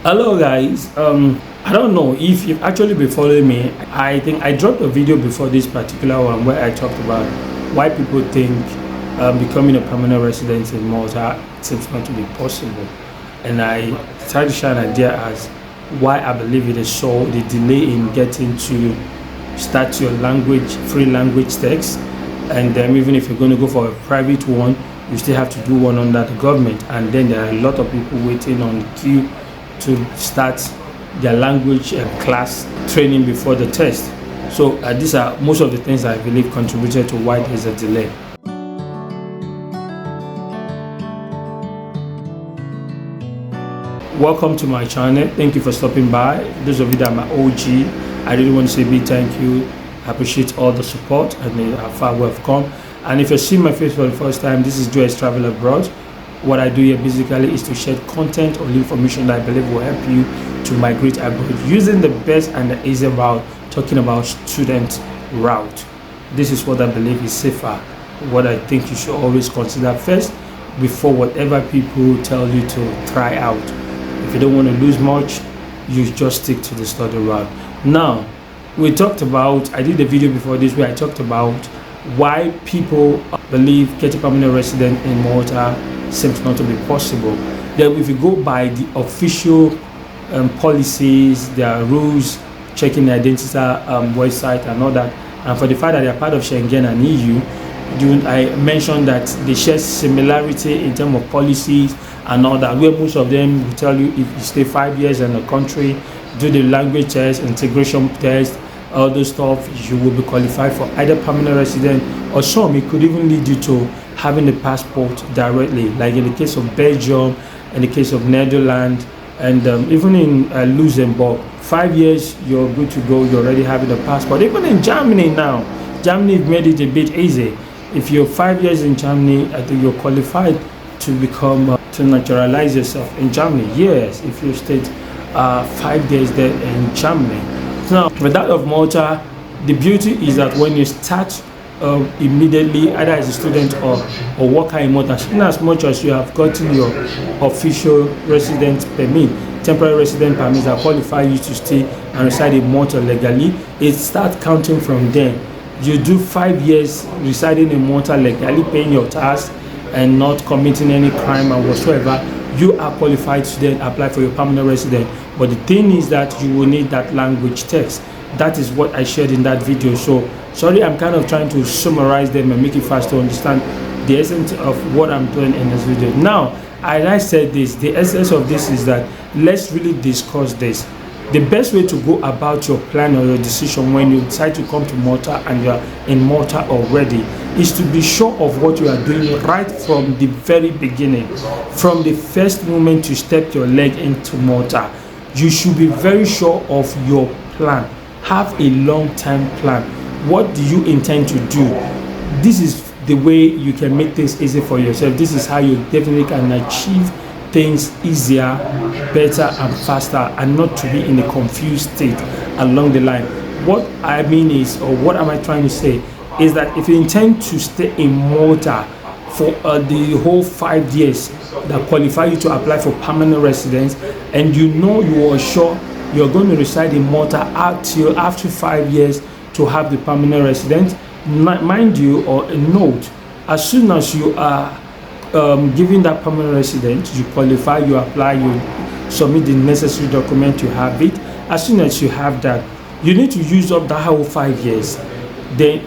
Hello guys, I don't know if you've actually been following me. I think I dropped a video before this particular one where I talked about why people think becoming a permanent resident in Malta seems not to be possible, and I tried to share an idea as why I believe it is so. The delay in getting to start your language, free language text, and then even if you're going to go for a private one, you still have to do one under the government, and then there are a lot of people waiting on the queue to start their language class training before the test. So these are most of the things I believe contributed to why there's a delay. Welcome to my channel. Thank you for stopping by. Those of you that are my OG, I really want to say a big thank you. I appreciate all the support and how far we have come. And if you're seeing my face for the first time, this is J.O.S Travel Abroad. What I do here basically is to share content or information that I believe will help you to migrate abroad using the best and the easier route, talking about student route. This is what I believe is safer, what I think you should always consider first before whatever people tell you to try out. If you don't want to lose much, you just stick to the study route. Now, we talked about, I did a video before this where I talked about why people believe getting permanent resident in Malta seems not to be possible. Then if you go by the official policies, their rules, checking the identity website and all that, and for the fact that they are part of Schengen and EU, I mentioned that they share similarity in terms of policies and all that, where most of them will tell you if you stay 5 years in the country, do the language test, integration test, all those stuff, you will be qualified for either permanent resident, or some it could even lead you to having a passport directly, like in the case of Belgium, in the case of Netherlands, and even in Luxembourg. 5 years you're good to go, you're already having a passport. Even in Germany now, Germany made it a bit easy. If you're 5 years in Germany, I think you're qualified to become to naturalize yourself in Germany. Yes, if you stayed 5 days there in Germany. Now, with that of Malta, the beauty is that when you start immediately, either as a student or worker in Malta, in as much as you have gotten your official resident permit, temporary resident permit that qualify you to stay and reside in Malta legally, it starts counting from then. You do 5 years residing in Malta legally, paying your tax and not committing any crime and whatsoever, you are qualified to then apply for your permanent resident. But the thing is that you will need that language text. That is what I shared in that video. So sorry, I'm kind of trying to summarize them and make it fast to understand the essence of what I'm doing in this video. Now, as I said this, the essence of this is that let's really discuss this. The best way to go about your plan or your decision when you decide to come to Malta and you are in Malta already is to be sure of what you are doing right from the very beginning. From the first moment you step your leg into Malta, you should be very sure of your plan. Have a long-term plan. What do you intend to do? This is the way you can make things easy for yourself. This is how you definitely can achieve things easier, better and faster, and not to be in a confused state along the line. What I mean is, or what am I trying to say, is that if you intend to stay in Malta for the whole 5 years that qualify you to apply for permanent residence, and you know you are sure you're going to reside in Malta until after 5 years to have the permanent residence, mind you, or a note, as soon as you are given that permanent residence, you qualify, you apply, you submit the necessary document, you have it. As soon as you have that, you need to use up that whole 5 years. Then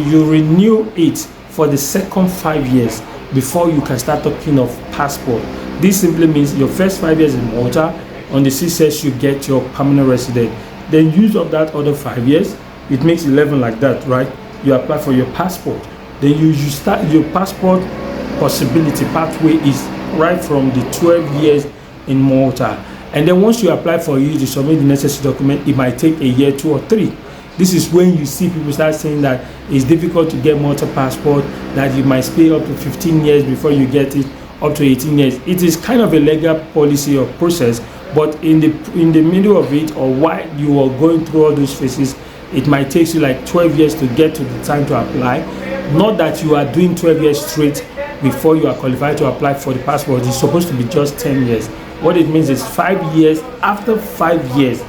you renew it for the second 5 years before you can start talking of passport. This simply means your first 5 years in Malta, on the 6th years you get your permanent resident. Then use up that other 5 years, it makes 11 like that, right? You apply for your passport. Then you start your passport possibility pathway is right from the 12 years in Malta. And then once you apply for you to submit the necessary document, it might take a year, 2 or 3. This is when you see people start saying that it's difficult to get Malta passport, that you might stay up to 15 years before you get it, up to 18 years. It is kind of a legal policy or process, but in the middle of it, or while you are going through all those phases, it might take you like 12 years to get to the time to apply. Not that you are doing 12 years straight before you are qualified to apply for the passport. It's supposed to be just 10 years. What it means is 5 years. After 5 years,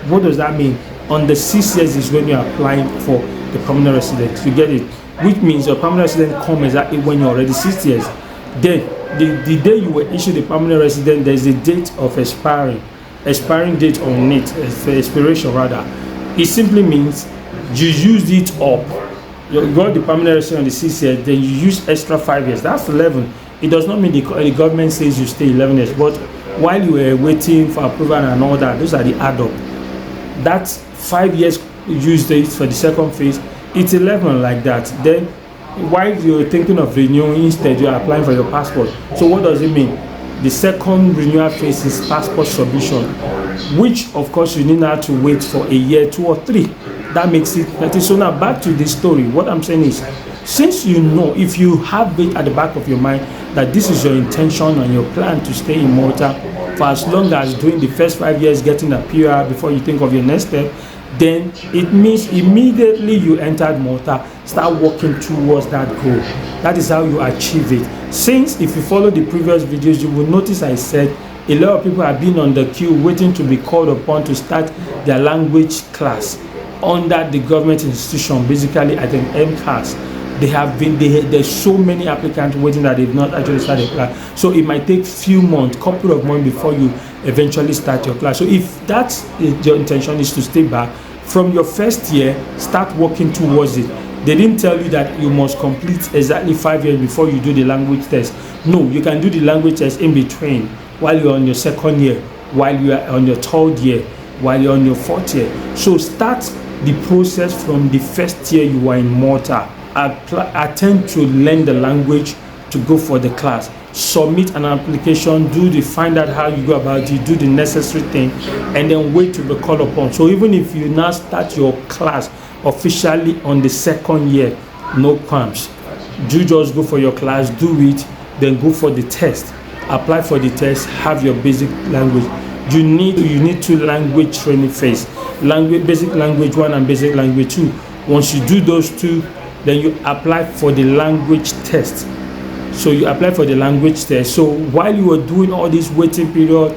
what does that mean? On the 6 years is when you're applying for the permanent residence. You get it? Which means your permanent resident comes exactly when you're already 6 years. Then the day you were issued a permanent resident, there's a date of expiring date on it, expiration rather. It simply means you used it up. You got the permanent resident on the 6 years, then you use extra 5 years. That's 11. It does not mean the government says you stay 11 years, but while you were waiting for approval and all that, those are the add-up. That's 5 years use date for the second phase. It's 11 like that. Then while you're thinking of renewing, instead you're applying for your passport. So what does it mean? The second renewal phase is passport submission, which of course you need now to wait for a year, 2 or 3. That makes it 30. So now back to the story. What I'm saying is, since you know, if you have it at the back of your mind that this is your intention and your plan to stay in Malta for as long as doing the first 5 years, getting a PR before you think of your next step, then it means immediately you entered Malta, start working towards that goal. That is how you achieve it. Since if you follow the previous videos, you will notice I said a lot of people have been on the queue waiting to be called upon to start their language class under the government institution, basically at an MCAS. There's so many applicants waiting that they've not actually started class. So it might take few months, couple of months before you eventually start your class. So if that's your intention is to stay back, from your first year, start working towards it. They didn't tell you that you must complete exactly 5 years before you do the language test. No, you can do the language test in between, while you're on your second year, while you are on your third year, while you're on your fourth year. So start the process from the first year you are in Malta. Attempt to learn the language to go for the class. Submit an application, find out how you go about it, do the necessary thing, and then wait to be called upon. So even if you now start your class officially on the second year, no qualms. Do just go for your class, do it, then go for the test. Apply for the test, have your basic language. You need 2 language training phase. Basic language 1 and basic language 2. Once you do those 2, then you apply for the language test. So you apply for the language test. So while you were doing all this waiting period,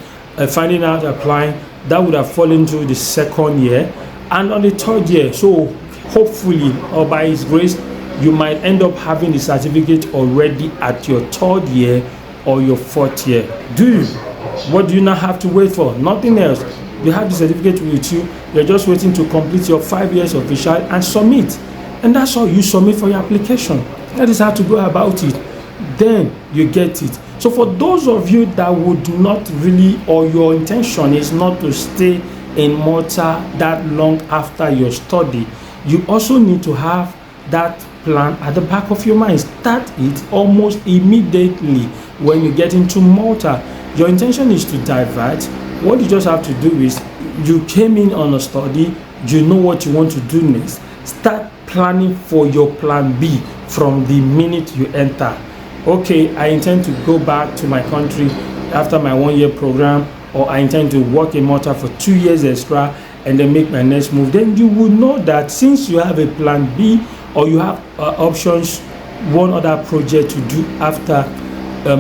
finding out, applying, that would have fallen to the second year. And on the third year, so hopefully, or by His grace, you might end up having the certificate already at your third year or your fourth year. What do you now have to wait for? Nothing else. You have the certificate with you. You're just waiting to complete your 5 years official and submit. And that's all. You submit for your application. That is how to go about it. Then you get it. So for those of you that would not really, or your intention is not to stay in Malta that long after your study, you also need to have that plan at the back of your mind. Start it almost immediately when you get into Malta. Your intention is to divert. What you just have to do is, you came in on a study, you know what you want to do next. Start planning for your plan B from the minute you enter. Okay, I intend to go back to my country after my 1-year program, or I intend to work in Malta for 2 years extra and then make my next move. Then you will know that since you have a plan B, or you have options, one other project to do after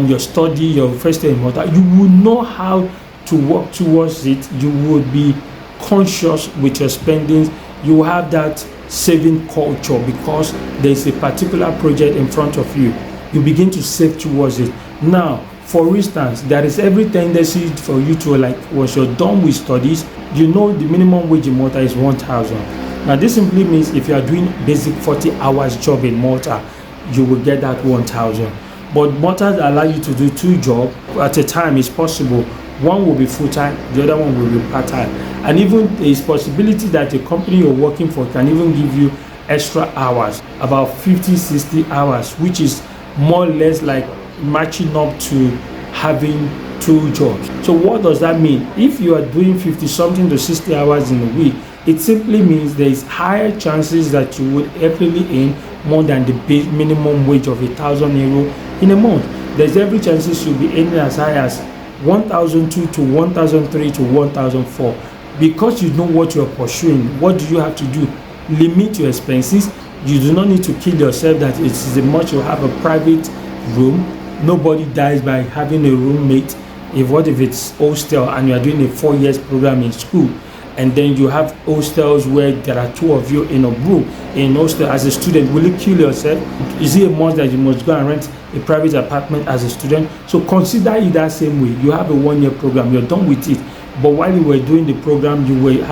your study, your first year in Malta, you will know how to work towards it. You would be conscious with your spendings. You have that saving culture because there is a particular project in front of you. You begin to save towards it. Now, for instance, there is every tendency for you to, like, once you're done with studies, you know the minimum wage in Malta is 1,000. Now, this simply means if you are doing basic 40 hours job in Malta, you will get that 1,000. But Malta allow you to do 2 jobs at a time. Is possible. One will be full-time, the other one will be part-time. And even there is possibility that the company you're working for can even give you extra hours, about 50, 60 hours, which is more or less like matching up to having 2 jobs. So what does that mean? If you are doing 50 something to 60 hours in a week, it simply means there is higher chances that you would actually earn more than the minimum wage of €1,000 in a month. There's every chances you'll be earning as high as 1,002 to 1,003 to 1,004. Because you know what you're pursuing, what do you have to do? Limit your expenses. You do not need to kill yourself that it is a much you have a private room. Nobody dies by having a roommate. If it's hostel and you are doing a 4 years program in school, and then you have hostels where there are 2 of you in a room in hostel as a student, will you kill yourself? Is it a must that you must go and rent a private apartment as a student? So consider it that same way. You have a 1 year program, you're done with it, but while you were doing the program, you were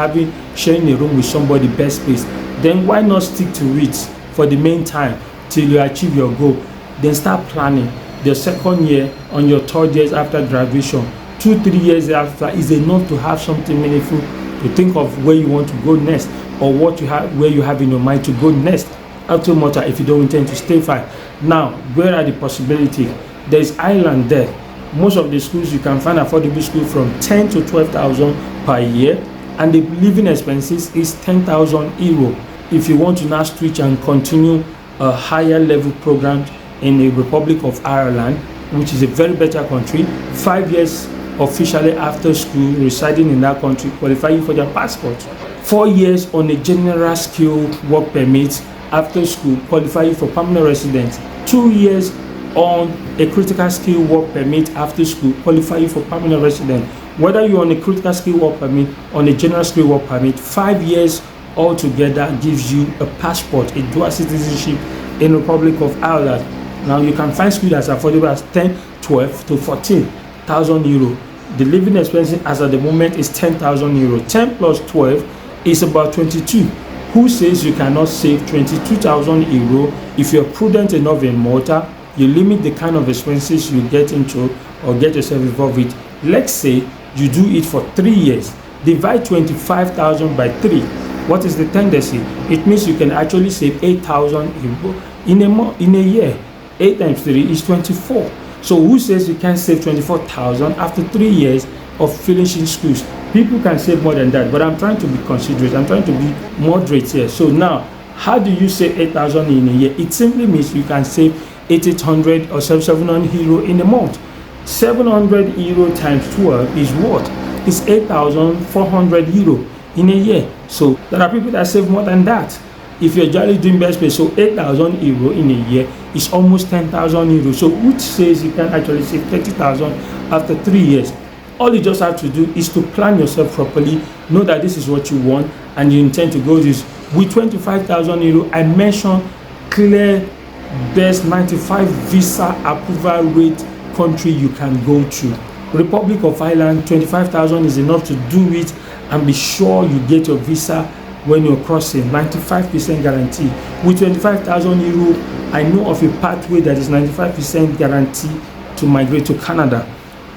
sharing a room with somebody, best place. Then why not stick to it for the meantime till you achieve your goal? Then start planning. The second year, on your 3rd years after graduation, 2-3 years after is enough to have something meaningful to think of where you want to go next, or where you have in your mind to go next after Malta if you don't intend to stay far. Now, where are the possibilities? There's Ireland there. Most of the schools you can find affordable school from 10 to 12,000 per year, and the living expenses is 10,000 euro. If you want to now switch and continue a higher level program in the Republic of Ireland, which is a very better country, 5 years officially after school residing in that country qualify you for their passport. 4 years on a general skill work permit after school qualify you for permanent residence. 2 years on a critical skill work permit after school qualify you for permanent residence. Whether you're on a critical skill work permit, on a general skill work permit, 5 years altogether gives you a passport, a dual citizenship in the Republic of Ireland. Now you can find school that's affordable as 10, 12 to 14,000 euro. The living expenses as at the moment is 10,000 euro. 10 plus 12 is about 22. Who says you cannot save 22,000 euro if you're prudent enough in Malta? You limit the kind of expenses you get into or get yourself involved with. Let's say you do it for 3 years. Divide 25,000 by 3. What is the tendency? It means you can actually save 8,000 euro in a year. 8 times 3 is 24. So who says you can't save 24,000 after 3 years of finishing schools? People can save more than that, but I'm trying to be considerate. I'm trying to be moderate here. So now, how do you save 8,000 in a year? It simply means you can save 800 or 700 euro in a month. 700 euro times 12 is what? It's 8,400 euro in a year. So there are people that save more than that. If you're generally doing best pay, so 8,000 euro in a year is almost 10,000 euro. So which says you can actually save 30,000 after 3 years? All you just have to do is to plan yourself properly, know that this is what you want, and you intend to go this. With 25,000 euro, I mentioned clear best 95 visa approval rate country you can go to. Republic of Ireland, 25,000 is enough to do it, and be sure you get your visa when you're crossing. 95% guarantee. With 25,000 euro, I know of a pathway that is 95% guarantee to migrate to Canada.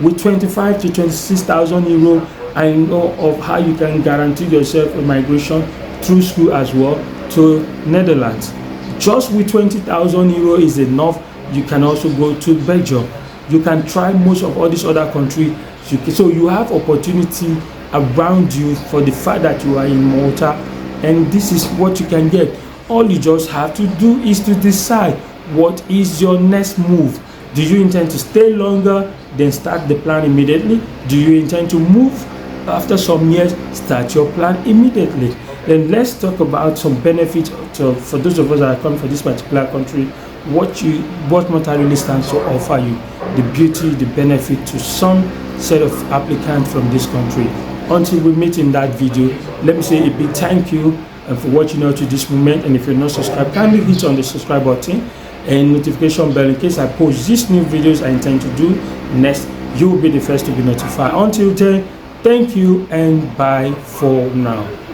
With 25 to 26,000 euro, I know of how you can guarantee yourself a migration through school as well to Netherlands. Just with 20,000 euro is enough. You can also go to Belgium. You can try most of all these other countries. So you have opportunity around you for the fact that you are in Malta, and this is what you can get. All you just have to do is to decide what is your next move. Do you intend to stay longer? Then start the plan immediately. Do you intend to move after some years? Start your plan immediately. Then let's talk about some benefits for those of us that are coming for this particular country. What Malta really stands to offer you, the beauty, the benefit to some set of applicants from this country. Until we meet in that video, let me say a big thank you for watching up to this moment. And if you're not subscribed, kindly hit on the subscribe button and notification bell in case I post these new videos I intend to do next. You will be the first to be notified. Until then, thank you and bye for now.